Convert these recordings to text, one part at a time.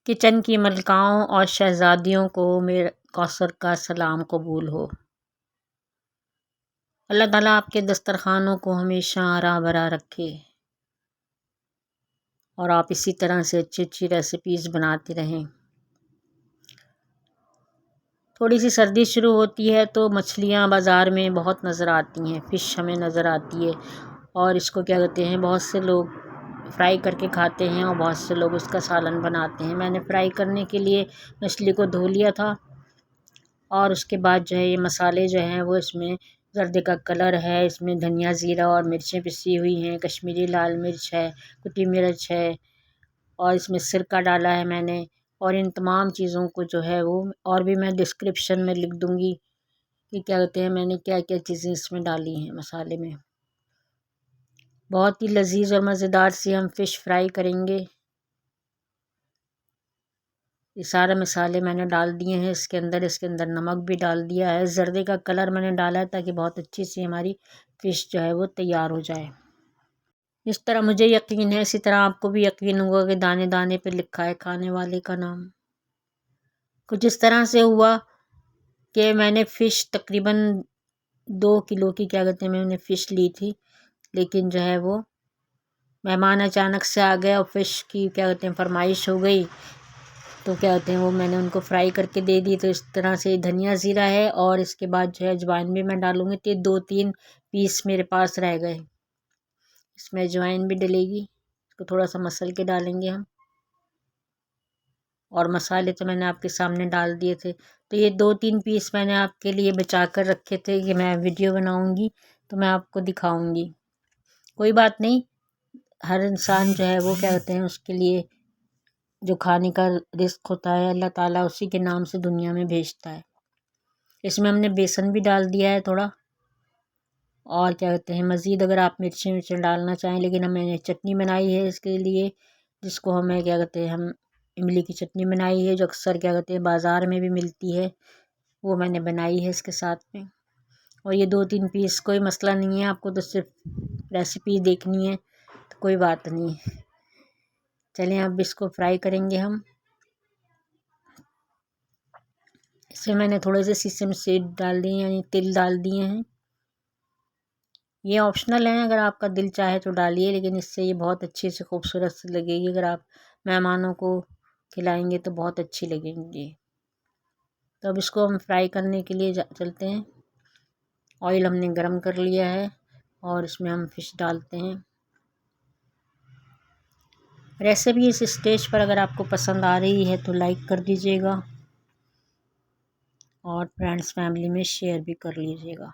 Kitchen की मलकाओं और शहजादियों को मेरे कौसर का सलाम कबूल हो। अल्लाह ताला आपके दस्तरखानों को हमेशा हरा भरा रखे और आप इसी तरह से अच्छी अच्छी रेसिपीज़ बनाते रहें। थोड़ी सी सर्दी शुरू होती है तो मछलियाँ बाज़ार में बहुत नज़र आती हैं, फ़िश हमें नज़र आती है और इसको क्या कहते हैं, बहुत से लोग फ्राई करके खाते हैं और बहुत से लोग उसका सालन बनाते हैं। मैंने फ्राई करने के लिए मछली को धो लिया था और उसके बाद जो है ये मसाले जो हैं वो इसमें जर्दे का कलर है, इसमें धनिया ज़ीरा और मिर्चें पिसी हुई हैं, कश्मीरी लाल मिर्च है, कुटी मिर्च है और इसमें सिरका डाला है मैंने। और इन तमाम चीज़ों को जो है वो और भी मैं डिस्क्रिप्शन में लिख दूँगी कि क्या कहते हैं मैंने क्या क्या चीज़ें इसमें डाली हैं मसाले में। बहुत ही लजीज और मज़ेदार सी हम फ़िश फ्राई करेंगे। ये सारे मसाले मैंने डाल दिए हैं इसके अंदर नमक भी डाल दिया है, जर्दे का कलर मैंने डाला है ताकि बहुत अच्छी सी हमारी फ़िश जो है वो तैयार हो जाए। इस तरह मुझे यकीन है, इसी तरह आपको भी यकीन होगा कि दाने दाने पे लिखा है खाने वाले का नाम। कुछ इस तरह से हुआ कि मैंने फ़िश तकरीबन 2 किलो की क्या कहते हैं मैंने फ़िश ली थी, लेकिन जो है वो मेहमान अचानक से आ गए और फ़िश की क्या कहते हैं फरमाइश हो गई, तो क्या कहते हैं वो मैंने उनको फ्राई करके दे दी। तो इस तरह से धनिया ज़ीरा है और इसके बाद जो है अजवाइन भी मैं डालूँगी, तो 2-3 पीस मेरे पास रह गए। इसमें अजवाइन भी डलेगी, इसको थोड़ा सा मसल के डालेंगे हम। और मसाले तो मैंने आपके सामने डाल दिए थे। तो ये 2-3 पीस मैंने आपके लिए बचा कर रखे थे कि मैं वीडियो बनाऊँगी तो मैं आपको दिखाऊँगी। कोई बात नहीं, हर इंसान जो है वो क्या कहते हैं उसके लिए जो खाने का रिज़्क़ होता है अल्लाह ताला उसी के नाम से दुनिया में भेजता है। इसमें हमने बेसन भी डाल दिया है थोड़ा और क्या कहते हैं मज़ीद अगर आप मिर्ची विर्ची डालना चाहें, लेकिन हमने चटनी बनाई है इसके लिए, जिसको हमें क्या कहते हैं हम इमली की चटनी बनाई है जो अक्सर क्या कहते हैं बाज़ार में भी मिलती है, वो मैंने बनाई है इसके साथ में। और ये 2-3 पीस कोई मसला नहीं है, आपको तो सिर्फ रेसिपी देखनी है तो कोई बात नहीं है। चलें अब इसको फ्राई करेंगे हम। इसमें मैंने थोड़े से सीसम सीड डाल दिए यानी तिल डाल दिए हैं। ये ऑप्शनल है, अगर आपका दिल चाहे तो डालिए, लेकिन इससे ये बहुत अच्छी से खूबसूरत सी लगेगी। अगर आप मेहमानों को खिलाएंगे तो बहुत अच्छी लगेंगी। तो अब इसको हम फ्राई करने के लिए चलते हैं। ऑयल हमने गरम कर लिया है और इसमें हम फ़िश डालते हैं। रेसिपी इस स्टेज पर अगर आपको पसंद आ रही है तो लाइक कर दीजिएगा और फ्रेंड्स फैमिली में शेयर भी कर लीजिएगा।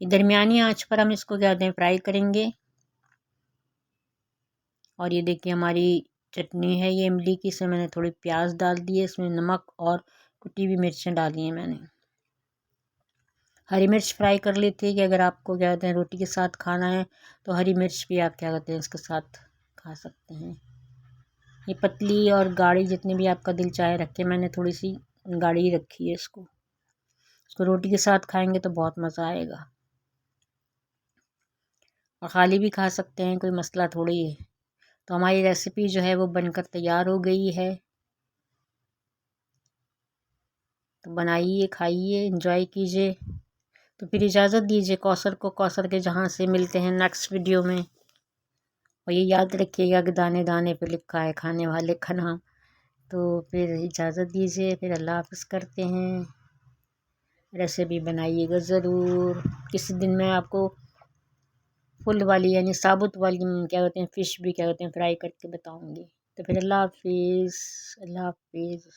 दरमियानी आंच पर हम इसको क्या कहते हैं फ्राई करेंगे। और ये देखिए हमारी चटनी है ये इमली की, इसमें मैंने थोड़ी प्याज डाल दी है, इसमें नमक और कुटी हुई मिर्चें डाली हैं मैंने। हरी मिर्च फ्राई कर ली थी कि अगर आपको क्या कहते हैं रोटी के साथ खाना है तो हरी मिर्च भी आप क्या कहते हैं इसके साथ खा सकते हैं। ये पतली और गाढ़ी जितनी भी आपका दिल चाहे रखे, मैंने थोड़ी सी गाढ़ी रखी है इसको रोटी के साथ खाएंगे तो बहुत मज़ा आएगा। और ख़ाली भी खा सकते हैं, कोई मसला थोड़ी है। तो हमारी रेसिपी जो है वो बनकर तैयार हो गई है। तो बनाइए, खाइए, एंजॉय कीजिए। तो फिर इजाज़त दीजिए कौसर को, कौसर के जहाँ से मिलते हैं नेक्स्ट वीडियो में। और ये याद रखिएगा कि दाने दाने पे लिखा है खाने वाले का नाम। तो फिर इजाज़त दीजिए, फिर अल्लाह हाफ़िज़ करते हैं। रेसिपी बनाइएगा ज़रूर। किसी दिन मैं आपको फुल वाली यानी साबुत वाली क्या कहते हैं फ़िश भी क्या कहते हैं फ्राई करके बताऊँगी। तो फिर अल्लाह हाफ़िज़, अल्लाह हाफ़िज़।